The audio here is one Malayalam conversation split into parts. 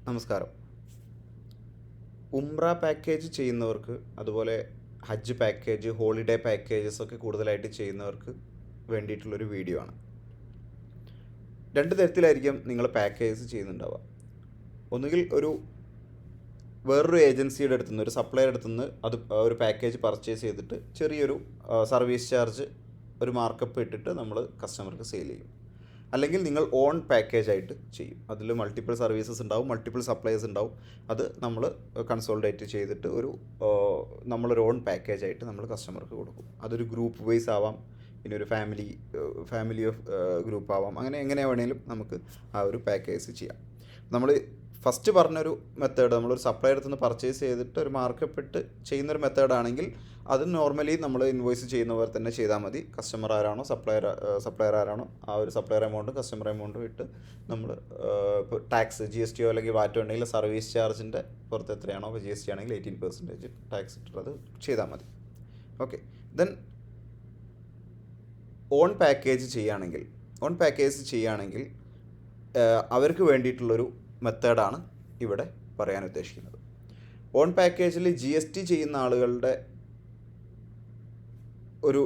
നമസ്കാരം. ഉംറ പാക്കേജ് ചെയ്യുന്നവർക്ക്, അതുപോലെ ഹജ്ജ് പാക്കേജ്, ഹോളിഡേ പാക്കേജസ് ഒക്കെ കൂടുതലായിട്ട് ചെയ്യുന്നവർക്ക് വേണ്ടിയിട്ടുള്ളൊരു വീഡിയോ ആണ്. രണ്ട് തരത്തിലായിരിക്കും നിങ്ങൾ പാക്കേജ് ചെയ്യുന്നുണ്ടാവുക. ഒന്നുകിൽ വേറൊരു ഏജൻസിയുടെ അടുത്തുനിന്ന്, ഒരു സപ്ലയർ അടുത്തുനിന്ന് ഒരു പാക്കേജ് പർച്ചേസ് ചെയ്തിട്ട് ചെറിയൊരു സർവീസ് ചാർജ്, ഒരു മാർക്കപ്പ് ഇട്ടിട്ട് നമ്മൾ കസ്റ്റമർക്ക് സെയിൽ ചെയ്യും. അല്ലെങ്കിൽ നിങ്ങൾ ഓൺ പാക്കേജായിട്ട് ചെയ്യും. അതിൽ മൾട്ടിപ്പിൾ സർവീസസ് ഉണ്ടാവും, മൾട്ടിപ്പിൾ സപ്ലൈസ് ഉണ്ടാവും. അത് നമ്മൾ കൺസോൾഡേറ്റ് ചെയ്തിട്ട് നമ്മളൊരു ഓൺ പാക്കേജായിട്ട് നമ്മൾ കസ്റ്റമർക്ക് കൊടുക്കും. അതൊരു ഗ്രൂപ്പ് വൈസ് ആവാം, പിന്നെ ഒരു ഫാമിലി ഓഫ് ഗ്രൂപ്പ് ആവാം. അങ്ങനെ എങ്ങനെ വേണമെങ്കിലും നമുക്ക് ആ ഒരു പാക്കേജ് ചെയ്യാം. നമ്മൾ ഫസ്റ്റ് പറഞ്ഞൊരു മെത്തേഡ്, നമ്മളൊരു സപ്ലൈ അടുത്തുനിന്ന് പർച്ചേസ് ചെയ്തിട്ട് ഒരു മാർക്കപ്പ് ഇട്ട് ചെയ്യുന്നൊരു മെത്തേഡാണെങ്കിൽ അത് നോർമലി നമ്മൾ ഇൻവോയ്സ് ചെയ്യുന്ന പോലെ തന്നെ ചെയ്താൽ മതി. കസ്റ്റമർ ആരാണോ, സപ്ലയർ ആരാണോ, ആ ഒരു സപ്ലയർ എമൗണ്ട് കസ്റ്റമർ എമൗണ്ട് ഇട്ട് നമ്മൾ ഇപ്പോൾ ടാക്സ്, GST അല്ലെങ്കിൽ വാറ്റോ ഉണ്ടെങ്കിൽ സർവീസ് ചാർജിൻ്റെ പുറത്ത് എത്രയാണോ, ഇപ്പോൾ GST ആണെങ്കിൽ 18% ടാക്സ് ഇട്ടിട്ട് ചെയ്താൽ മതി. ഓക്കെ. ദെൻ ഓൺ പാക്കേജ് ചെയ്യുകയാണെങ്കിൽ അവർക്ക് വേണ്ടിയിട്ടുള്ളൊരു മെത്തേഡാണ് ഇവിടെ പറയാൻ ഉദ്ദേശിക്കുന്നത്. ഓൺ പാക്കേജിൽ GST ചെയ്യുന്ന ആളുകളുടെ ഒരു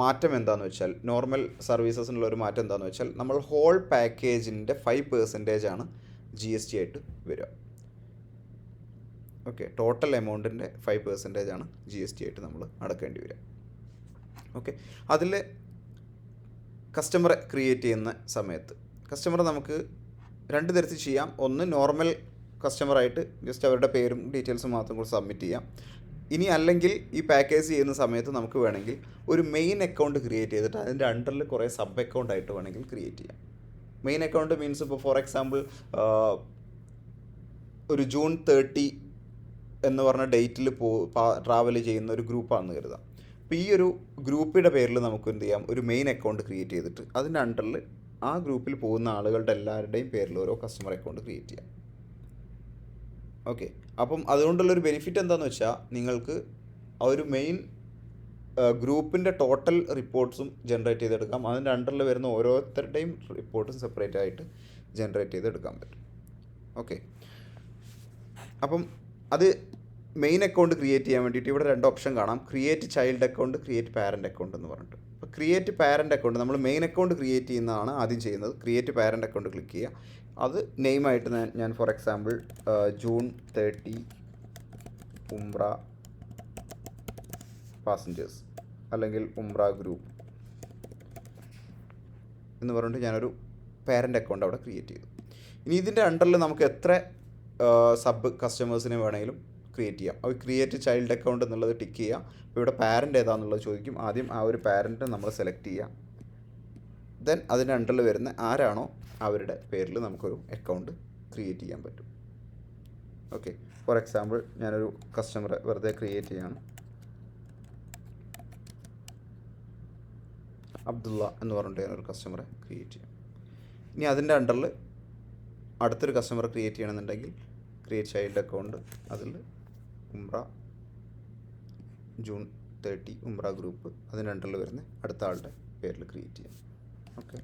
മാറ്റം എന്താണെന്ന് വെച്ചാൽ, നോർമൽ സർവീസസിനുള്ള ഒരു മാറ്റം എന്താണെന്ന് വെച്ചാൽ, നമ്മൾ ഹോൾ പാക്കേജിൻ്റെ 5% ആണ് GST ആയിട്ട് വരിക. ഓക്കെ. ടോട്ടൽ എമൗണ്ടിൻ്റെ 5% ആണ് GST ആയിട്ട് നമ്മൾ അടക്കേണ്ടി വരിക. ഓക്കെ. അതിൽ കസ്റ്റമറെ ക്രിയേറ്റ് ചെയ്യുന്ന സമയത്ത് കസ്റ്റമറെ നമുക്ക് രണ്ട് തരത്തിൽ ചെയ്യാം. ഒന്ന്, നോർമൽ കസ്റ്റമറായിട്ട് ജസ്റ്റ് അവരുടെ പേരും ഡീറ്റെയിൽസും മാത്രം കൂടി സബ്മിറ്റ് ചെയ്യാം. ഇനി അല്ലെങ്കിൽ ഈ പാക്കേജ് ചെയ്യുന്ന സമയത്ത് നമുക്ക് വേണമെങ്കിൽ ഒരു മെയിൻ അക്കൗണ്ട് ക്രിയേറ്റ് ചെയ്തിട്ട് അതിൻ്റെ അണ്ടറിൽ കുറേ സബ് അക്കൗണ്ട് ആയിട്ട് വേണമെങ്കിൽ ക്രിയേറ്റ് ചെയ്യാം. മെയിൻ അക്കൗണ്ട് മീൻസ് ഇപ്പോൾ ഫോർ എക്സാമ്പിൾ ഒരു ജൂൺ 30 എന്ന് പറഞ്ഞ ഡേറ്റിൽ ട്രാവൽ ചെയ്യുന്ന ഒരു ഗ്രൂപ്പാണെന്ന് കരുതാം. അപ്പോൾ ഈ ഒരു ഗ്രൂപ്പിൻ്റെ പേരിൽ നമുക്ക് എന്ത് ചെയ്യാം, ഒരു മെയിൻ അക്കൗണ്ട് ക്രിയേറ്റ് ചെയ്തിട്ട് അതിൻ്റെ അണ്ടറിൽ ആ ഗ്രൂപ്പിൽ പോകുന്ന ആളുകളുടെ എല്ലാവരുടെയും പേരിൽ ഓരോ കസ്റ്റമർ അക്കൗണ്ട് ക്രിയേറ്റ് ചെയ്യാം. ഓക്കെ. അപ്പം അതുകൊണ്ടുള്ളൊരു ബെനിഫിറ്റ് എന്താണെന്ന് വെച്ചാൽ, നിങ്ങൾക്ക് ആ ഒരു മെയിൻ ഗ്രൂപ്പിൻ്റെ ടോട്ടൽ റിപ്പോർട്ട്സും ജനറേറ്റ് ചെയ്തെടുക്കാം. അതിൻ്റെ അണ്ടറിൽ വരുന്ന ഓരോരുത്തരുടെയും റിപ്പോർട്ടും സെപ്പറേറ്റ് ആയിട്ട് ജനറേറ്റ് ചെയ്തെടുക്കാൻ പറ്റും. ഓക്കെ. അപ്പം അത് മെയിൻ അക്കൗണ്ട് ക്രിയേറ്റ് ചെയ്യാൻ വേണ്ടിയിട്ട് ഇവിടെ രണ്ട് ഓപ്ഷൻ കാണാം. Create child account, create parent account എന്ന് പറഞ്ഞിട്ട്. അപ്പോൾ ക്രിയേറ്റ് പാരൻ്റ് അക്കൗണ്ട്, നമ്മൾ മെയിൻ അക്കൗണ്ട് ക്രിയേറ്റ് ചെയ്യുന്നതാണ് ആദ്യം ചെയ്യുന്നത്. ക്രിയേറ്റ് പാരൻ്റ് അക്കൗണ്ട് ക്ലിക്ക് ചെയ്യുക. അത് നെയിമായിട്ട് ഞാൻ for example June 30 Umrah passengers അല്ലെങ്കിൽ ഉംറ ഗ്രൂപ്പ് എന്ന് പറഞ്ഞിട്ട് ഞാനൊരു പാരൻ്റ് അക്കൗണ്ട് അവിടെ ക്രിയേറ്റ് ചെയ്തു. ഇനി ഇതിൻ്റെ അണ്ടറിൽ നമുക്ക് എത്ര സബ് കസ്റ്റമേഴ്സിനെ വേണമെങ്കിലും ക്രിയേറ്റ് ചെയ്യാം. അത് ക്രിയേറ്റ് ചൈൽഡ് അക്കൗണ്ട് എന്നുള്ളത് ടിക്ക് ചെയ്യുക. അപ്പോൾ ഇവിടെ പാരൻ്റ് ഏതാണെന്നുള്ളത് ചോദിക്കും. ആദ്യം ആ ഒരു പാരൻ്റ് നമ്മൾ സെലക്ട് ചെയ്യുക. ദെൻ അതിൻ്റെ അണ്ടറിൽ വരുന്ന ആരാണോ അവരുടെ പേരിൽ നമുക്കൊരു അക്കൗണ്ട് ക്രിയേറ്റ് ചെയ്യാൻ പറ്റും. ഓക്കെ. ഫോർ എക്സാമ്പിൾ ഞാനൊരു കസ്റ്റമറെ വെറുതെ ക്രിയേറ്റ് ചെയ്യാണ്. അബ്ദുള്ള എന്ന് പറഞ്ഞിട്ട് ഞാനൊരു കസ്റ്റമറെ ക്രിയേറ്റ് ചെയ്യാം. ഇനി അതിൻ്റെ അണ്ടറിൽ അടുത്തൊരു കസ്റ്റമറെ ക്രിയേറ്റ് ചെയ്യണമെന്നുണ്ടെങ്കിൽ ക്രിയേറ്റ് ചൈൽഡ് അക്കൗണ്ട്, അതിൽ ഉംറ ജൂൺ 30 ഉംറ ഗ്രൂപ്പ്, അതിൻ്റെ അണ്ടറിൽ വരുന്ന അടുത്ത ആളുടെ പേരിൽ ക്രിയേറ്റ് ചെയ്യാം. ഓക്കെ.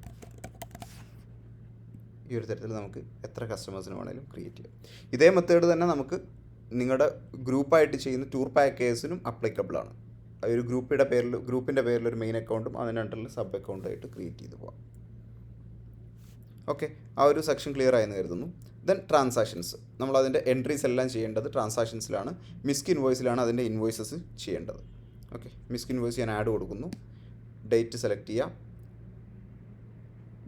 ഈ ഒരു തരത്തിൽ നമുക്ക് എത്ര കസ്റ്റമേഴ്സിന് വേണമെങ്കിലും ക്രിയേറ്റ് ചെയ്യാം. ഇതേ മെത്തേഡ് തന്നെ നമുക്ക് നിങ്ങളുടെ ഗ്രൂപ്പായിട്ട് ചെയ്യുന്ന ടൂർ പാക്കേജിനും അപ്ലിക്കബിൾ ആണ്. ഒരു ഗ്രൂപ്പിൻ്റെ പേരിൽ ഒരു മെയിൻ അക്കൗണ്ടും അതിൻ്റെ അണ്ടറിൽ സബ് അക്കൗണ്ടായിട്ട് ക്രിയേറ്റ് ചെയ്ത് പോകാം. ഓക്കെ. ആ ഒരു സെക്ഷൻ ക്ലിയർ ആയെന്ന് കരുതുന്നു. ദെൻ ട്രാൻസാക്ഷൻസ്, നമ്മളതിൻ്റെ എൻട്രീസ് എല്ലാം ചെയ്യേണ്ടത് ട്രാൻസാക്ഷൻസിലാണ്. മിസ്ക് ഇൻവോയ്സിലാണ് അതിൻ്റെ ഇൻവോയ്സസ് ചെയ്യേണ്ടത്. ഓക്കെ. മിസ്ക് ഇൻവോയ്സ് ഞാൻ ആഡ് കൊടുക്കുന്നു. ഡേറ്റ് സെലക്ട് ചെയ്യാം.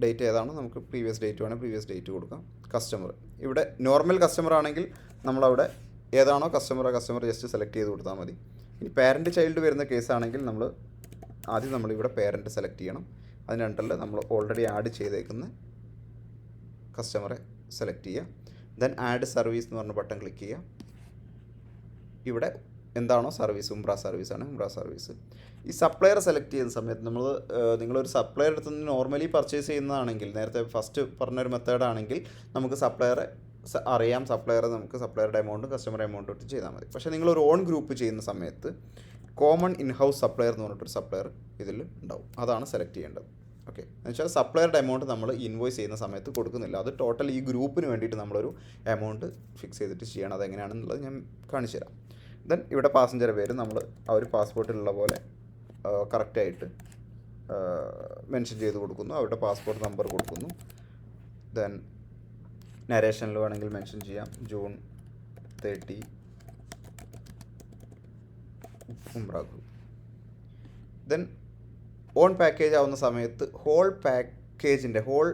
ഡേറ്റ് ഏതാണോ, നമുക്ക് പ്രീവിയസ് ഡേറ്റ് വേണമെങ്കിൽ പ്രീവിയസ് ഡേറ്റ് കൊടുക്കാം. കസ്റ്റമർ, ഇവിടെ നോർമൽ കസ്റ്റമർ ആണെങ്കിൽ നമ്മളവിടെ ഏതാണോ കസ്റ്റമർ ജസ്റ്റ് സെലക്ട് ചെയ്ത് കൊടുത്താൽ മതി. ഇനി പാരൻറ്റ് ചൈൽഡ് വരുന്ന കേസാണെങ്കിൽ നമ്മളിവിടെ പാരൻറ്റ് സെലക്ട് ചെയ്യണം. അതിൻ്റെ അണ്ടറിൽ നമ്മൾ ഓൾറെഡി ആഡ് ചെയ്തേക്കുന്ന കസ്റ്റമറെ സെലക്ട് ചെയ്യുക. ദെൻ ആഡ് സർവീസ് എന്ന് പറഞ്ഞ ബട്ടൺ ക്ലിക്ക് ചെയ്യുക. ഇവിടെ എന്താണോ സർവീസ്, ഉംറ സർവീസാണ് ഉംറ സർവീസ്. ഈ സപ്ലയർ സെലക്ട് ചെയ്യുന്ന സമയത്ത് നിങ്ങളൊരു സപ്ലയർ അടുത്ത് നിന്ന് നോർമലി പർച്ചേസ് ചെയ്യുന്നതാണെങ്കിൽ, നേരത്തെ ഫസ്റ്റ് പറഞ്ഞൊരു മെത്തേഡാണെങ്കിൽ നമുക്ക് സപ്ലയറെ അറിയാം, നമുക്ക് സപ്ലയറുടെ എമൗണ്ടും കസ്റ്റമർ എമൗണ്ടും ഇട്ട് ചെയ്താൽ മതി. പക്ഷേ നിങ്ങളൊരു ഓൺ ഗ്രൂപ്പ് ചെയ്യുന്ന സമയത്ത് കോമൺ ഇൻ ഹൗസ് സപ്ലയർ എന്ന് പറഞ്ഞിട്ടൊരു സപ്ലയർ ഇതിൽ ഉണ്ടാവും. അതാണ് സെലക്ട് ചെയ്യേണ്ടത്. ഓക്കെ, എന്നുവെച്ചാൽ സപ്ലയറുടെ എമൗണ്ട് നമ്മൾ ഇൻവോയ്സ് ചെയ്യുന്ന സമയത്ത് കൊടുക്കുന്നില്ല. അത് ടോട്ടൽ ഈ ഗ്രൂപ്പിന് വേണ്ടിയിട്ട് നമ്മളൊരു എമൗണ്ട് ഫിക്സ് ചെയ്തിട്ട് ചെയ്യണം. അതെങ്ങനെയാണെന്നുള്ളത് ഞാൻ കാണിച്ചു തരാം. ദെൻ ഇവിടെ പാസഞ്ചർ പേര് നമ്മൾ ആ ഒരു പാസ്പോർട്ടിലുള്ള പോലെ കറക്റ്റായിട്ട് മെൻഷൻ ചെയ്ത് കൊടുക്കുന്നു. അവരുടെ പാസ്പോർട്ട് നമ്പർ കൊടുക്കുന്നു. ദെൻ നരേഷനിൽ വേണമെങ്കിൽ മെൻഷൻ ചെയ്യാം June 30 Umrah group. Then on package ആവുന്ന സമയത്ത് ഹോൾ പാക്കേജിൻ്റെ ഹോൾ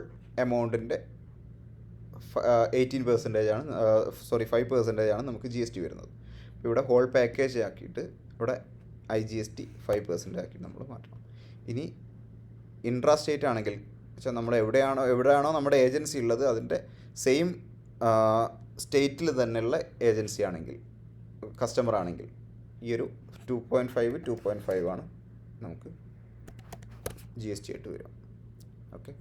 എമൗണ്ടിൻ്റെ 5% ആണ് നമുക്ക് GST വരുന്നത്. ഇവിടെ ഹോൾ പാക്കേജ് ആക്കിയിട്ട് ഇവിടെ IGST 5% ആക്കി നമ്മൾ മാറ്റണം. ഇനി ഇൻട്രാ സ്റ്റേറ്റ് ആണെങ്കിൽ വെച്ചാൽ നമ്മൾ എവിടെയാണോ നമ്മുടെ ഏജൻസി ഉള്ളത് അതിൻ്റെ സെയിം സ്റ്റേറ്റിൽ തന്നെയുള്ള ഏജൻസി ആണെങ്കിൽ, കസ്റ്റമർ ആണെങ്കിൽ ഈ ഒരു 2.5 ആണ് നമുക്ക് GST ആയിട്ട് വരും. ഓക്കെ,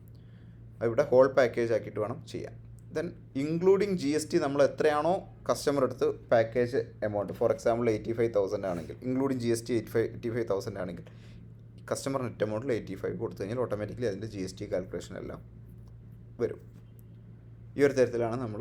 ഇവിടെ ഹോൾ പാക്കേജ് ആക്കിയിട്ട് വേണം ചെയ്യാൻ. ദെൻ ഇൻക്ലൂഡിങ് GST നമ്മൾ എത്രയാണോ കസ്റ്റമർ എടുത്ത് പാക്കേജ് എമൗണ്ട്, ഫോർ എക്സാമ്പിൾ 85,000 ആണെങ്കിൽ ഇൻക്ലൂഡിങ് GST 85,000 ആണെങ്കിൽ കസ്റ്റമർ നെറ്റ് എമൗണ്ടിൽ 85 കൊടുത്തു കഴിഞ്ഞാൽ ഓട്ടോമാറ്റിക്കലി അതിൻ്റെ GST കാൽക്കുലേഷൻ എല്ലാം വരും. ഈ ഒരു തരത്തിലാണ് നമ്മൾ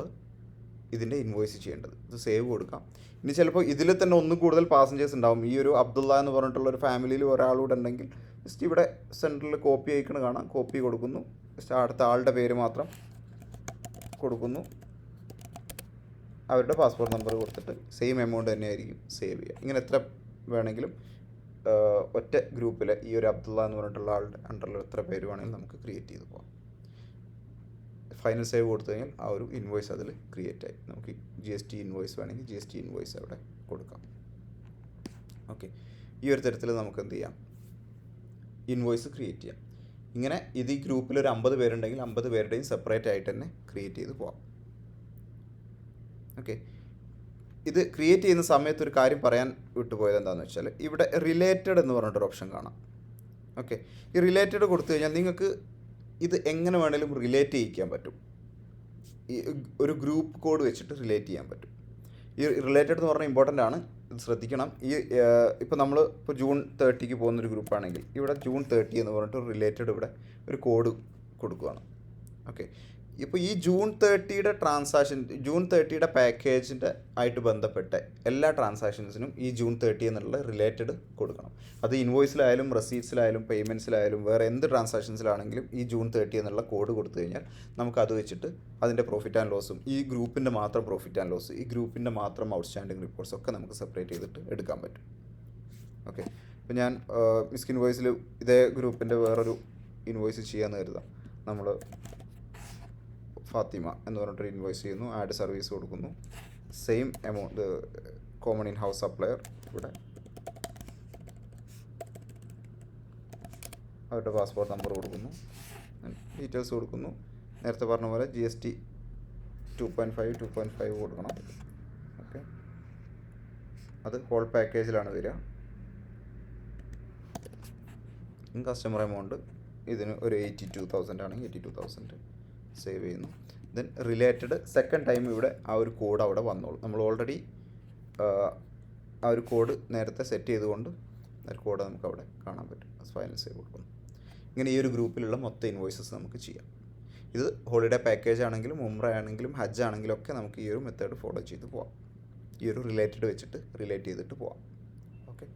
ഇതിൻ്റെ ഇൻവോയ്സ് ചെയ്യേണ്ടത്. ഇത് സേവ് കൊടുക്കാം. ഇനി ചിലപ്പോൾ ഇതിൽ തന്നെ ഒന്നും കൂടുതൽ പാസഞ്ചേഴ്സ് ഉണ്ടാവും. ഈ ഒരു അബ്ദുള്ള എന്ന് പറഞ്ഞിട്ടുള്ള ഒരു ഫാമിലിയിൽ ഒരാളൂടെ ഉണ്ടെങ്കിൽ ജസ്റ്റ് ഇവിടെ സെൻറ്ററിൽ കോപ്പി അയക്കണ കാണാം, കോപ്പി കൊടുക്കുന്നു. ജസ്റ്റ് അടുത്ത ആളുടെ പേര് മാത്രം കൊടുക്കുന്നു, അവരുടെ പാസ്പോർട്ട് നമ്പർ കൊടുത്തിട്ട് സെയിം എമൗണ്ട് തന്നെയായിരിക്കും സേവ് ചെയ്യുക. ഇങ്ങനെ എത്ര വേണമെങ്കിലും ഒറ്റ ഗ്രൂപ്പിൽ ഈ ഒരു അബ്ദുള്ള എന്ന് പറഞ്ഞിട്ടുള്ള ആളുടെ അണ്ടറിൽ എത്ര പേര് വേണമെങ്കിലും നമുക്ക് ക്രിയേറ്റ് ചെയ്ത് പോകാം. ഫൈനൽ സേവ് കൊടുത്തു കഴിഞ്ഞാൽ ആ ഒരു ഇൻവോയ്സ് അതിൽ ക്രിയേറ്റ് ആയി. നമുക്ക് GST ഇൻവോയ്സ് വേണമെങ്കിൽ GST ഇൻവോയ്സ് അവിടെ കൊടുക്കാം. ഓക്കെ, ഈ ഒരു തരത്തിൽ നമുക്ക് എന്ത് ചെയ്യാം, ഇൻവോയ്സ് ക്രിയേറ്റ് ചെയ്യാം. ഇങ്ങനെ ഇത് ഈ ഗ്രൂപ്പിൽ ഒരു 50 പേരുണ്ടെങ്കിൽ 50 പേരുടെയും സെപ്പറേറ്റ് ആയിട്ട് തന്നെ ക്രിയേറ്റ് ചെയ്ത് പോകാം. ഓക്കെ, ഇത് ക്രിയേറ്റ് ചെയ്യുന്ന സമയത്ത് ഒരു കാര്യം പറയാൻ വിട്ടുപോയത് എന്താണെന്ന് വെച്ചാൽ ഇവിടെ റിലേറ്റഡ് എന്ന് പറഞ്ഞിട്ടൊരു ഓപ്ഷൻ കാണാം. ഓക്കെ, ഈ റിലേറ്റഡ് കൊടുത്തു കഴിഞ്ഞാൽ നിങ്ങൾക്ക് ഇത് എങ്ങനെ വേണമെങ്കിലും റിലേറ്റ് ചെയ്യിക്കാൻ പറ്റും. ഈ ഒരു ഗ്രൂപ്പ് കോഡ് വെച്ചിട്ട് റിലേറ്റ് ചെയ്യാൻ പറ്റും. ഈ റിലേറ്റഡ് എന്ന് പറഞ്ഞാൽ ഇമ്പോർട്ടൻ്റ് ആണ്, ഇത് ശ്രദ്ധിക്കണം. ഈ ഇപ്പോൾ നമ്മൾ ഇപ്പോൾ June 30 പോകുന്നൊരു ഗ്രൂപ്പാണെങ്കിൽ ഇവിടെ June 30 എന്ന് പറഞ്ഞിട്ട് റിലേറ്റഡ് ഇവിടെ ഒരു കോഡ് കൊടുക്കുകയാണ്. ഓക്കെ, ഇപ്പോൾ ഈ June 30 ട്രാൻസാക്ഷൻ, June 30 പാക്കേജിൻ്റെ ആയിട്ട് ബന്ധപ്പെട്ട എല്ലാ ട്രാൻസാക്ഷൻസിനും ഈ June 30 എന്നുള്ള റിലേറ്റഡ് കൊടുക്കണം. അത് ഇൻവോയ്സിലായാലും റെസീറ്റ്സിലായാലും പേയ്മെൻറ്റ്സിലായാലും വേറെ എന്ത് ട്രാൻസാക്ഷൻസിലാണെങ്കിലും ഈ June 30 എന്നുള്ള കോഡ് കൊടുത്തു കഴിഞ്ഞാൽ നമുക്കത് വെച്ചിട്ട് അതിൻ്റെ പ്രോഫിറ്റ് ആൻഡ് ലോസും, ഈ ഗ്രൂപ്പിൻ്റെ മാത്രം പ്രോഫിറ്റ് ആൻഡ് ലോസ്, ഈ ഗ്രൂപ്പിൻ്റെ മാത്രം ഔട്ട്സ്റ്റാൻഡിങ് റിപ്പോർട്ട്സ് ഒക്കെ നമുക്ക് സെപ്പറേറ്റ് ചെയ്തിട്ട് എടുക്കാൻ പറ്റും. ഓക്കെ, ഇപ്പോൾ ഞാൻ മിസ്ക് ഇൻവോയ്സിൽ ഇതേ ഗ്രൂപ്പിൻ്റെ വേറൊരു ഇൻവോയ്സ് ചെയ്യാമെന്ന് കരുതാം. നമ്മൾ ഫാത്തിമ എന്ന് പറഞ്ഞിട്ടൊരു ഇൻവോയ്സ് ചെയ്യുന്നു, ആഡ് സർവീസ് കൊടുക്കുന്നു, same amount common in house supplier, ഇവിടെ അവരുടെ പാസ്പോർട്ട് നമ്പർ കൊടുക്കുന്നു, ഡീറ്റെയിൽസ് കൊടുക്കുന്നു. നേരത്തെ പറഞ്ഞ പോലെ GST 2.5 കൊടുക്കണം. ഓക്കെ, അത് ഹോൾ പാക്കേജിലാണ് വരിക. കസ്റ്റമർ എമൗണ്ട് ഇതിന് ഒരു 82,000 ആണെങ്കിൽ 82,000 സേവ് ചെയ്യുന്നു. ദെൻ റിലേറ്റഡ് സെക്കൻഡ് ടൈം ഇവിടെ ആ ഒരു കോഡ് അവിടെ വന്നോളും. നമ്മൾ ഓൾറെഡി ആ ഒരു കോഡ് നേരത്തെ സെറ്റ് ചെയ്തുകൊണ്ട് ആ ഒരു കോഡ് നമുക്ക് അവിടെ കാണാൻ പറ്റും. ഫൈനൽ സേവ് കൊടുക്കുന്നു. ഇങ്ങനെ ഈ ഒരു ഗ്രൂപ്പിലുള്ള മൊത്തം ഇൻവോയ്സസ് നമുക്ക് ചെയ്യാം. ഇത് ഹോളിഡേ പാക്കേജ് ആണെങ്കിലും ഉംറ ആണെങ്കിലും ഹജ്ജ് ആണെങ്കിലും ഒക്കെ നമുക്ക് ഈ ഒരു മെത്തേഡ് ഫോളോ ചെയ്ത് പോവാം. ഈ ഒരു റിലേറ്റഡ് വെച്ചിട്ട് റിലേറ്റ് ചെയ്തിട്ട് പോവാം. ഓക്കെ,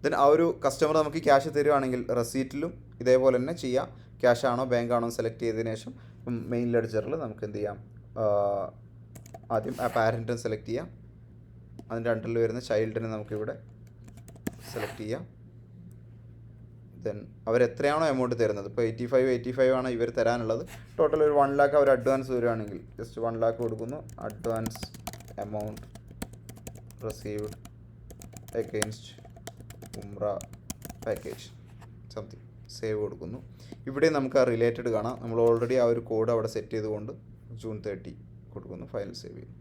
ദെൻ ആ ഒരു കസ്റ്റമർ നമുക്ക് ക്യാഷ് തരുവാണെങ്കിൽ റെസീറ്റിലും ഇതേപോലെ തന്നെ ചെയ്യാം. ക്യാഷ് ആണോ ബാങ്ക് ആണോ സെലക്ട് ചെയ്തതിന് ശേഷം മെയിൻ ലെഡ്ജറിൽ നമുക്ക് എന്ത് ചെയ്യാം, ആദ്യം ആ പാരൻറ്റിനെ സെലക്ട് ചെയ്യാം. അതിൻ്റെ അണ്ടറിൽ വരുന്ന ചൈൽഡിനെ നമുക്കിവിടെ സെലക്ട് ചെയ്യാം. ദെൻ അവരെത്രയാണോ എമൗണ്ട് തരുന്നത്, ഇപ്പോൾ 85 ആണ് ഇവർ തരാനുള്ളത്. ടോട്ടൽ ഒരു 1 lakh അവർ അഡ്വാൻസ് തരുവാണെങ്കിൽ ജസ്റ്റ് 1 lakh കൊടുക്കുന്നു. അഡ്വാൻസ് എമൗണ്ട് റിസീവ്ഡ് അഗെയിൻസ്റ്റ് ഉംറ പാക്കേജ് സംതിങ്, സേവ് കൊടുക്കുന്നു. ഇവിടെ നമുക്ക് ആ റിലേറ്റഡ് കാണാം. നമ്മൾ ഓൾറെഡി ആ ഒരു കോഡ് അവിടെ സെറ്റ് ചെയ്തുകൊണ്ട് June 30 കൊടുക്കുന്നു, ഫയൽ സേവ് ചെയ്യും.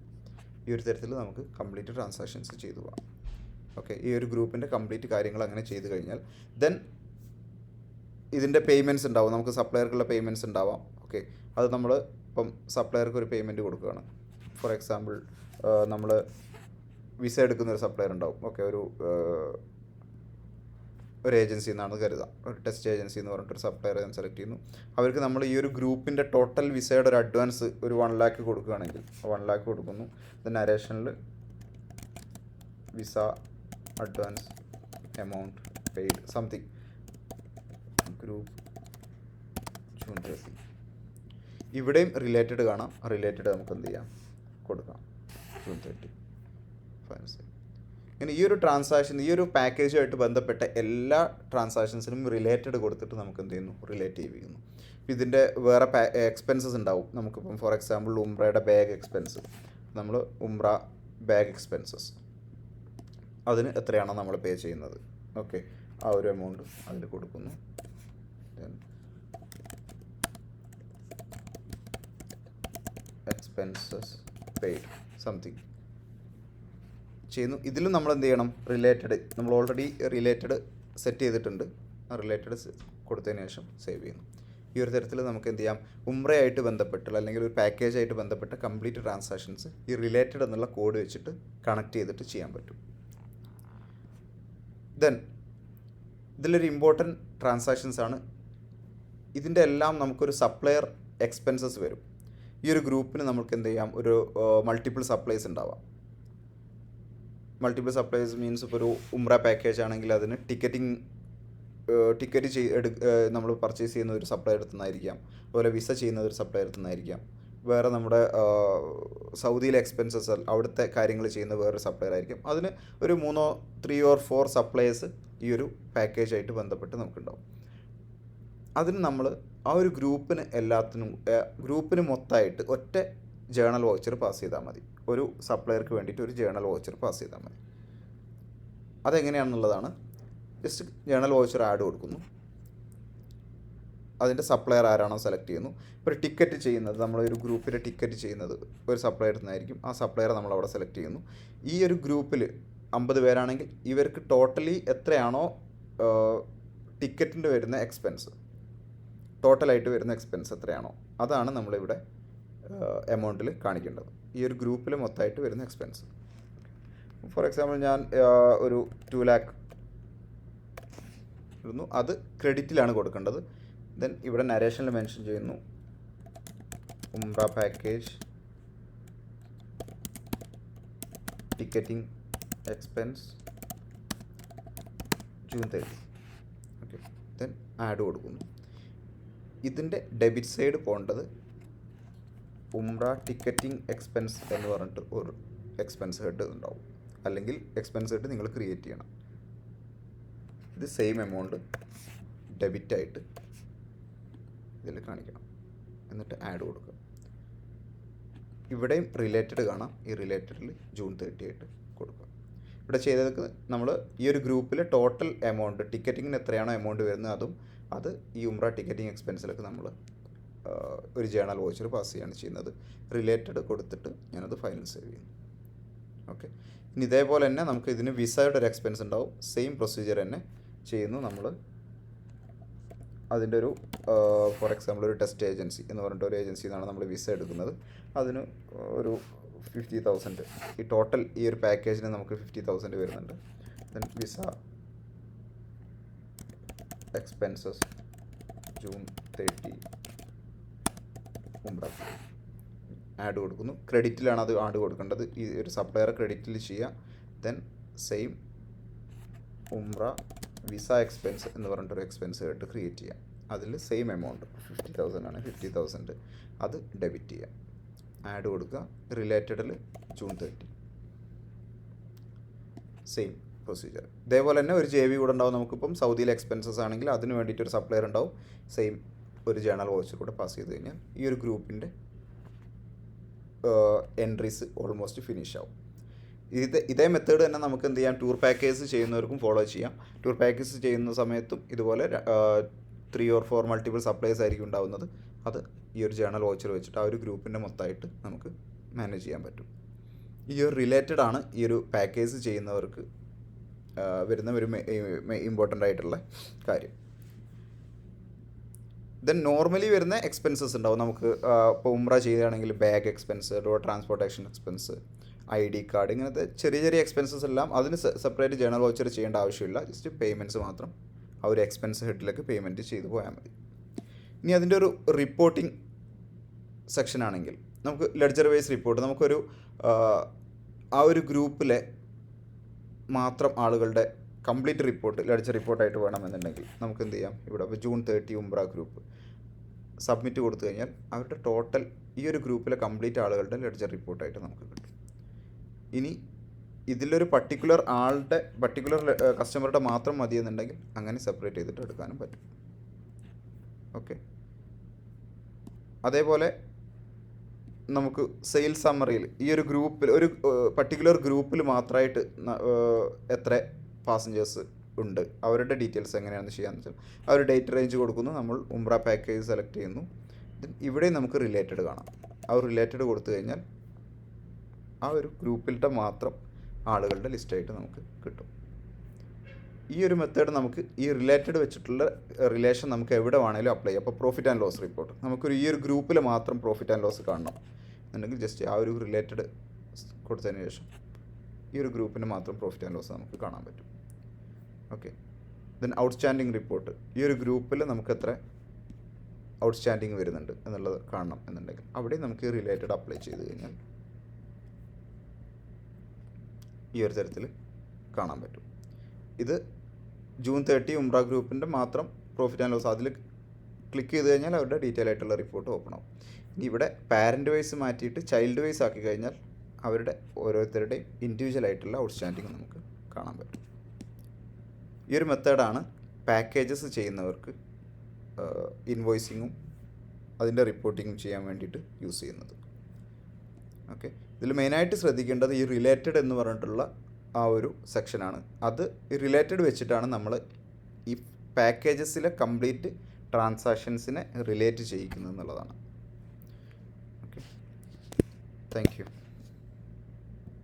ഈ ഒരു തരത്തിൽ നമുക്ക് കംപ്ലീറ്റ് ട്രാൻസാക്ഷൻസ് ചെയ്തു പോകാം. ഓക്കെ, ഈ ഒരു ഗ്രൂപ്പിൻ്റെ കംപ്ലീറ്റ് കാര്യങ്ങൾ അങ്ങനെ ചെയ്ത് കഴിഞ്ഞാൽ ദെൻ ഇതിൻ്റെ പേയ്മെൻറ്റ്സ് ഉണ്ടാവും. നമുക്ക് സപ്ലയർക്കുള്ള പേയ്മെൻറ്റ്സ് ഉണ്ടാവാം. ഓക്കെ, അത് നമ്മൾ ഇപ്പം സപ്ലയർക്ക് ഒരു പേയ്മെൻറ്റ് കൊടുക്കുകയാണ്. ഫോർ എക്സാമ്പിൾ നമ്മൾ വിസ എടുക്കുന്നൊരു സപ്ലയർ ഉണ്ടാവും. ഓക്കെ, ഒരു ഏജൻസി എന്നാണ് കരുതാം, ഒരു ടെസ്റ്റ് ഏജൻസി എന്ന് പറഞ്ഞിട്ടൊരു സപ്ലയർ ഞാൻ സെലക്ട് ചെയ്യുന്നു. അവർക്ക് നമ്മൾ ഈ ഒരു ഗ്രൂപ്പിൻ്റെ ടോട്ടൽ വിസയുടെ ഒരു അഡ്വാൻസ് ഒരു 1 lakh കൊടുക്കുകയാണെങ്കിൽ 1 lakh കൊടുക്കുന്നു. നരേഷനിൽ visa advance amount paid something group June 30. ഇവിടെയും റിലേറ്റഡ് കാണാം. റിലേറ്റഡ് നമുക്ക് എന്ത് ചെയ്യാം, കൊടുക്കാം ജൂൺ 30 ഫൈനൽ. ഇങ്ങനെ ഈ ഒരു ട്രാൻസാക്ഷൻ, ഈ ഒരു പാക്കേജുമായിട്ട് ബന്ധപ്പെട്ട എല്ലാ ട്രാൻസാക്ഷൻസിനും റിലേറ്റഡ് കൊടുത്തിട്ട് നമുക്ക് എന്ത് ചെയ്യുന്നു, റിലേറ്റ് ചെയ്യിക്കുന്നു. ഇതിൻ്റെ വേറെ എക്സ്പെൻസസ് ഉണ്ടാവും. നമുക്കിപ്പം ഫോർ എക്സാമ്പിൾ ഉംറയുടെ ബാഗ് എക്സ്പെൻസ്, നമ്മൾ ഉംറ ബാഗ് എക്സ്പെൻസസ് അതിന് എത്രയാണോ നമ്മൾ പേ ചെയ്യുന്നത്, ഓക്കെ, ആ ഒരു എമൗണ്ട് അതിൽ കൊടുക്കുന്നു. എക്സ്പെൻസസ് പെയ്ഡ് സംതിങ് ചെയ്യുന്നു. ഇതിലും നമ്മൾ എന്ത് ചെയ്യണം, റിലേറ്റഡ്, നമ്മൾ ഓൾറെഡി റിലേറ്റഡ് സെറ്റ് ചെയ്തിട്ടുണ്ട്. ആ റിലേറ്റഡ് കൊടുത്തതിന് ശേഷം സേവ് ചെയ്യുന്നു. ഈ ഒരു തരത്തിൽ നമുക്ക് എന്ത് ചെയ്യാം, ഉംറയായിട്ട് ബന്ധപ്പെട്ടുള്ള അല്ലെങ്കിൽ ഒരു പാക്കേജായിട്ട് ബന്ധപ്പെട്ട കംപ്ലീറ്റ് ട്രാൻസാക്ഷൻസ് ഈ റിലേറ്റഡ് എന്നുള്ള കോഡ് വെച്ചിട്ട് കണക്ട് ചെയ്തിട്ട് ചെയ്യാൻ പറ്റും. ദെൻ ഇതിലൊരു ഇമ്പോർട്ടൻറ്റ് ട്രാൻസാക്ഷൻസ് ആണ്. ഇതിൻ്റെ എല്ലാം നമുക്കൊരു സപ്ലയർ എക്സ്പെൻസസ് വരും. ഈ ഒരു ഗ്രൂപ്പിന് നമുക്ക് എന്ത് ചെയ്യാം, ഒരു മൾട്ടിപ്പിൾ സപ്ലൈസ് ഉണ്ടാവാം. മൾട്ടിപ്പിൾ സപ്ലൈസ് മീൻസ് ഇപ്പോൾ ഒരു ഉംറ പാക്കേജ് ആണെങ്കിൽ അതിന് ടിക്കറ്റ് നമ്മൾ പർച്ചേസ് ചെയ്യുന്ന ഒരു സപ്ലൈ എടുത്തുനിന്നായിരിക്കാം. അതുപോലെ വിസ ചെയ്യുന്ന ഒരു സപ്ലൈ എടുത്തുനിന്നായിരിക്കാം. വേറെ നമ്മുടെ സൗദിയിലെ എക്സ്പെൻസസ് അവിടുത്തെ കാര്യങ്ങൾ ചെയ്യുന്ന വേറൊരു സപ്ലയർ ആയിരിക്കും. അതിന് ഒരു 3 or 4 സപ്ലൈസ് ഈ ഒരു പാക്കേജായിട്ട് ബന്ധപ്പെട്ട് നമുക്കുണ്ടാവും. അതിന് നമ്മൾ ആ ഒരു ഗ്രൂപ്പിന് മൊത്തമായിട്ട് ഒറ്റ ജേണൽ വൗച്ചർ പാസ് ചെയ്താൽ മതി. ഒരു സപ്ലയർക്ക് വേണ്ടിയിട്ട് ഒരു ജേണൽ വൗച്ചർ പാസ് ചെയ്താൽ മതി. അതെങ്ങനെയാണെന്നുള്ളതാണ്. ജസ്റ്റ് ജേണൽ വൗച്ചർ ആഡ് കൊടുക്കുന്നു. അതിൻ്റെ സപ്ലയർ ആരാണോ സെലക്ട് ചെയ്യുന്നു. ഇപ്പോൾ ഒരു ടിക്കറ്റ് ചെയ്യുന്നത്, നമ്മളൊരു ഗ്രൂപ്പിൽ ടിക്കറ്റ് ചെയ്യുന്നത് ഒരു സപ്ലയർ നിന്നായിരിക്കും. ആ സപ്ലയർ നമ്മളവിടെ സെലക്ട് ചെയ്യുന്നു. ഈ ഒരു ഗ്രൂപ്പിൽ 50 പേരാണെങ്കിൽ ഇവർക്ക് ടോട്ടലി എത്രയാണോ ടിക്കറ്റിൻ്റെ വരുന്ന എക്സ്പെൻസ്, ടോട്ടലായിട്ട് വരുന്ന എക്സ്പെൻസ് എത്രയാണോ അതാണ് നമ്മളിവിടെ എമൗണ്ടിൽ കാണിക്കേണ്ടത്. ഈ ഒരു ഗ്രൂപ്പിൽ മൊത്തമായിട്ട് വരുന്ന എക്സ്പെൻസ്. ഫോർ എക്സാമ്പിൾ ഞാൻ ഒരു 2 lakh ഇരുന്നു, അത് ക്രെഡിറ്റിലാണ് കൊടുക്കേണ്ടത്. ദെൻ ഇവിടെ നരേഷനിൽ മെൻഷൻ ചെയ്യുന്നു ഉംറ package ticketing expense June 30. Okay, then add കൊടുക്കുന്നു. ഇതിൻ്റെ ഡെബിറ്റ് സൈഡ് പോകേണ്ടത് ഉംറ ടിക്കറ്റിംഗ് എക്സ്പെൻസ് എന്ന് പറഞ്ഞിട്ട് ഒരു എക്സ്പെൻസ് ഹെഡ് ഉണ്ടാവും. അല്ലെങ്കിൽ എക്സ്പെൻസ് ഹെഡ് നിങ്ങൾ ക്രിയേറ്റ് ചെയ്യണം. ഇത് സെയിം എമൗണ്ട് ഡെബിറ്റായിട്ട് ഇതിൽ കാണിക്കണം. എന്നിട്ട് ആഡ് കൊടുക്കുക. ഇവിടെയും റിലേറ്റഡ് കാണാം. ഈ റിലേറ്റഡിൽ ജൂൺ 30 ആയിട്ട് കൊടുക്കുക. ഇവിടെ ചെയ്തത് നമ്മൾ ഈ ഒരു ഗ്രൂപ്പിലെ ടോട്ടൽ എമൗണ്ട്, ടിക്കറ്റിങ്ങിന് എത്രയാണോ എമൗണ്ട് വരുന്നത് അത് ഈ ഉംറ ടിക്കറ്റിംഗ് എക്സ്പെൻസിലേക്ക് നമ്മൾ ഒരു ജേണൽ വൗച്ചർ പാസ് ചെയ്യുകയാണ് ചെയ്യുന്നത്. റിലേറ്റഡ് കൊടുത്തിട്ട് ഞാനത് ഫൈനൽ സേവ് ചെയ്യുന്നു. ഓക്കെ, ഇനി ഇതേപോലെ തന്നെ നമുക്ക് ഇതിന് വിസയുടെ ഒരു എക്സ്പെൻസ് ഉണ്ടാവും. സെയിം പ്രൊസീജിയർ തന്നെ ചെയ്യുന്നു. നമ്മൾ അതിൻ്റെ ഒരു ഫോർ എക്സാമ്പിൾ ഒരു ടെസ്റ്റ് ഏജൻസി എന്ന് പറഞ്ഞിട്ട് ഒരു ഏജൻസിയിൽ നിന്നാണ് നമ്മൾ വിസ എടുക്കുന്നത്. അതിന് ഒരു 50,000 ഈ ടോട്ടൽ ഈ ഒരു പാക്കേജിന് നമുക്ക് 50,000 വരുന്നുണ്ട്. ദെൻ വിസ എക്സ്പെൻസസ് ജൂൺ 30 ഉംറ ആഡ് കൊടുക്കുന്നു. ക്രെഡിറ്റിലാണ് അത് ആഡ് കൊടുക്കേണ്ടത്. ഈ ഒരു സപ്ലയർ ക്രെഡിറ്റിൽ ചെയ്യുക. ദെൻ സെയിം ഉംറ വിസ എക്സ്പെൻസ് എന്ന് പറഞ്ഞിട്ടൊരു എക്സ്പെൻസ് ആയിട്ട് ക്രിയേറ്റ് ചെയ്യാം. അതിൽ സെയിം എമൗണ്ട് 50,000 ആണ്, 50,000 അത് ഡെബിറ്റ് ചെയ്യുക. ആഡ് കൊടുക്കുക. റിലേറ്റഡിൽ ജൂൺ 30 സെയിം പ്രൊസീജിയർ. ഇതേപോലെ തന്നെ ഒരു JV കൂടെ ഉണ്ടാവും. നമുക്കിപ്പം സൗദിയിലെ എക്സ്പെൻസസ് ആണെങ്കിൽ അതിന് വേണ്ടിയിട്ടൊരു സപ്ലയർ ഉണ്ടാവും. സെയിം ഒരു ജേണൽ വൗച്ചർ കൂടെ പാസ് ചെയ്ത് കഴിഞ്ഞാൽ ഈ ഒരു ഗ്രൂപ്പിൻ്റെ എൻട്രീസ് ഓൾമോസ്റ്റ് ഫിനിഷ് ആവും. ഇതേ മെത്തേഡ് തന്നെ നമുക്ക് എന്ത് ചെയ്യാം, ടൂർ പാക്കേജ് ചെയ്യുന്നവർക്കും ഫോളോ ചെയ്യാം. ടൂർ പാക്കേജ് ചെയ്യുന്ന സമയത്തും ഇതുപോലെ 3 or 4 മൾട്ടിപ്പിൾ സപ്ലൈസ് ആയിരിക്കും ഉണ്ടാവുന്നത്. അത് ഈ ഒരു ജേണൽ വൗച്ചർ വെച്ചിട്ട് ആ ഒരു ഗ്രൂപ്പിൻ്റെ മൊത്തമായിട്ട് നമുക്ക് മാനേജ് ചെയ്യാൻ പറ്റും. ഈ ഒരു റിലേറ്റഡ് ആണ് ഈ ഒരു പാക്കേജ് ചെയ്യുന്നവർക്ക് വരുന്ന ഒരു ഇമ്പോർട്ടൻ്റ് ആയിട്ടുള്ള കാര്യം. ദെൻ നോർമലി വരുന്ന എക്സ്പെൻസസ് ഉണ്ടാവും. നമുക്ക് ഇപ്പോൾ ഉംറ ചെയ്യുകയാണെങ്കിൽ bag expense, transportation expense, ID card, ഇങ്ങനത്തെ ചെറിയ ചെറിയ എക്സ്പെൻസസ് എല്ലാം അതിന് സെപ്പറേറ്റ് ജേണൽ വൗച്ചർ ചെയ്യേണ്ട ആവശ്യമില്ല. ജസ്റ്റ് പേയ്മെൻറ്റ്സ് മാത്രം ആ ഒരു എക്സ്പെൻസ് ഹെഡിലേക്ക് പേയ്മെൻറ്റ് ചെയ്തു പോയാൽ മതി. ഇനി അതിൻ്റെ ഒരു റിപ്പോർട്ടിംഗ് സെക്ഷൻ ആണെങ്കിൽ നമുക്ക് ലെഡ്ജർ വൈസ് റിപ്പോർട്ട്, നമുക്കൊരു ആ ഒരു ഗ്രൂപ്പിലെ മാത്രം ആളുകളുടെ കംപ്ലീറ്റ് റിപ്പോർട്ട് ലെഡ്ജർ റിപ്പോർട്ടായിട്ട് വേണമെന്നുണ്ടെങ്കിൽ നമുക്ക് എന്ത് ചെയ്യാം, ഇവിടെ ഇപ്പോൾ ജൂൺ 30 ഉംബ്ര ഗ്രൂപ്പ് സബ്മിറ്റ് കൊടുത്തു കഴിഞ്ഞാൽ അവരുടെ ടോട്ടൽ ഈ ഒരു ഗ്രൂപ്പിലെ കംപ്ലീറ്റ് ആളുകളുടെ ലെഡ്ജർ റിപ്പോർട്ടായിട്ട് നമുക്ക് കിട്ടും. ഇനി ഇതിലൊരു പർട്ടിക്കുലർ കസ്റ്റമറുടെ മാത്രം മതി എന്നുണ്ടെങ്കിൽ അങ്ങനെ സെപ്പറേറ്റ് ചെയ്തിട്ട് എടുക്കാനും പറ്റും. ഓക്കെ, അതേപോലെ നമുക്ക് സെയിൽസ് സമ്മറിയിൽ ഈ ഒരു ഗ്രൂപ്പിൽ ഒരു പർട്ടിക്കുലർ ഗ്രൂപ്പിൽ മാത്രമായിട്ട് എത്ര പാസഞ്ചേഴ്സ് ഉണ്ട്, അവരുടെ ഡീറ്റെയിൽസ് എങ്ങനെയാണെന്ന് ചെയ്യാമെന്ന് വെച്ചാൽ ആ ഒരു ഡേറ്റ് റേഞ്ച് കൊടുക്കുന്നു, നമ്മൾ ഉംബ്ര പാക്കേജ് സെലക്ട് ചെയ്യുന്നു. ഇവിടെ നമുക്ക് റിലേറ്റഡ് കാണാം. ആ ഒരു റിലേറ്റഡ് കൊടുത്തു കഴിഞ്ഞാൽ ആ ഒരു ഗ്രൂപ്പിലത്തെ മാത്രം ആളുകളുടെ ലിസ്റ്റായിട്ട് നമുക്ക് കിട്ടും. ഈ ഒരു മെത്തേഡ് നമുക്ക് ഈ റിലേറ്റഡ് വെച്ചിട്ടുള്ള റിലേഷൻ നമുക്ക് എവിടെ വേണമെങ്കിലും അപ്ലൈ ചെയ്യാം. അപ്പോൾ പ്രോഫിറ്റ് ആൻഡ് ലോസ് റിപ്പോർട്ട് നമുക്കൊരു ഈ ഒരു ഗ്രൂപ്പിൽ മാത്രം പ്രോഫിറ്റ് ആൻഡ് ലോസ് കാണണം എന്നുണ്ടെങ്കിൽ ജസ്റ്റ് ആ ഒരു റിലേറ്റഡ് കൊടുത്തതിന് ശേഷം ഈ ഒരു ഗ്രൂപ്പിന് മാത്രം പ്രോഫിറ്റ് ആൻഡ് ലോസ് നമുക്ക് കാണാൻ പറ്റും. ഓക്കെ, ദെൻ ഔട്ട്സ്റ്റാൻഡിങ് റിപ്പോർട്ട്, ഈ ഒരു ഗ്രൂപ്പിൽ നമുക്ക് എത്ര ഔട്ട്സ്റ്റാൻഡിങ് വരുന്നുണ്ട് എന്നുള്ളത് കാണണം എന്നുണ്ടെങ്കിൽ അവിടെ നമുക്ക് റിലേറ്റഡ് അപ്ലൈ ചെയ്ത് കഴിഞ്ഞാൽ ഈ ഒരു തരത്തിൽ കാണാൻ പറ്റും. ഇത് ജൂൺ 30 ഉംബ്ര ഗ്രൂപ്പിൻ്റെ മാത്രം പ്രോഫിറ്റ് ആൻഡ് ലോസ്, അതിൽ ക്ലിക്ക് ചെയ്ത് കഴിഞ്ഞാൽ അവരുടെ ഡീറ്റെയിൽ ആയിട്ടുള്ള റിപ്പോർട്ട് ഓപ്പൺ ആവും. ഇനി ഇവിടെ പാരൻറ്റ് വൈസ് മാറ്റിയിട്ട് ചൈൽഡ് വൈസ് ആക്കി കഴിഞ്ഞാൽ അവരുടെ ഓരോരുത്തരുടെയും ഇൻഡിവിജ്വൽ ആയിട്ടുള്ള ഔട്ട്സ്റ്റാൻഡിങ് നമുക്ക് കാണാൻ പറ്റും. ഈ ഒരു മെത്തേഡാണ് പാക്കേജസ് ചെയ്യുന്നവർക്ക് ഇൻവോയ്സിങ്ങും അതിൻ്റെ റിപ്പോർട്ടിങ്ങും ചെയ്യാൻ വേണ്ടിയിട്ട് യൂസ് ചെയ്യുന്നത്. ഓക്കെ, ഇതിൽ മെയിനായിട്ട് ശ്രദ്ധിക്കേണ്ടത് ഈ റിലേറ്റഡ് എന്ന് പറഞ്ഞിട്ടുള്ള ആ ഒരു സെക്ഷനാണ്. അത് റിലേറ്റഡ് വെച്ചിട്ടാണ് നമ്മൾ ഈ പാക്കേജസിലെ കംപ്ലീറ്റ് ട്രാൻസാക്ഷൻസിനെ റിലേറ്റ് ചെയ്യിക്കുന്നത് എന്നുള്ളതാണ്. Okay, thank you.